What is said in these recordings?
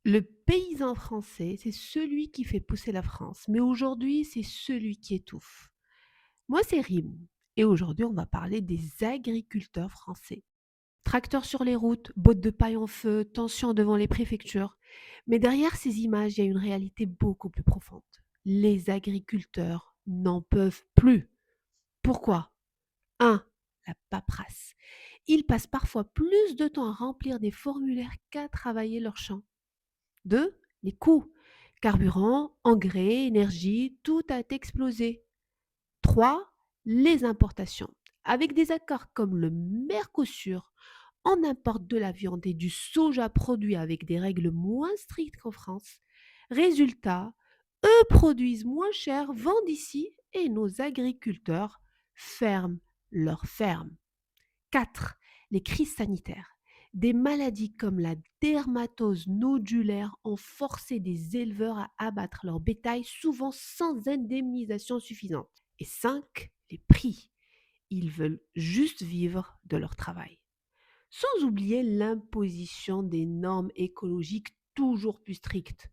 Le paysan français, c'est celui qui fait pousser la France, mais aujourd'hui, c'est celui qui étouffe. Moi, c'est Rim, et aujourd'hui, on va parler des agriculteurs français. Tracteurs sur les routes, bottes de paille en feu, tension devant les préfectures. Mais derrière ces images, il y a une réalité beaucoup plus profonde. Les agriculteurs n'en peuvent plus. Pourquoi? 1. La paperasse. Ils passent parfois plus de temps à remplir des formulaires qu'à travailler leur champ. 2. Les coûts. Carburant, engrais, énergie, tout a explosé. 3. Les importations. Avec des accords comme le Mercosur, on importe de la viande et du soja produit avec des règles moins strictes qu'en France. Résultat, eux produisent moins cher, vendent ici et nos agriculteurs ferment leurs fermes. 4. Les crises sanitaires. Des maladies comme la dermatose nodulaire ont forcé des éleveurs à abattre leur bétail, souvent sans indemnisation suffisante. Et 5. Les prix. Ils veulent juste vivre de leur travail. Sans oublier l'imposition des normes écologiques toujours plus strictes.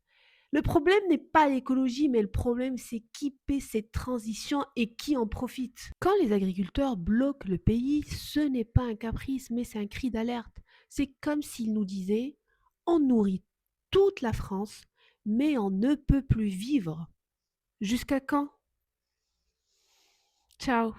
Le problème n'est pas l'écologie, mais le problème c'est qui paie cette transition et qui en profite. Quand les agriculteurs bloquent le pays, ce n'est pas un caprice, mais c'est un cri d'alerte. C'est comme s'ils nous disaient, on nourrit toute la France, mais on ne peut plus vivre. Jusqu'à quand? Ciao.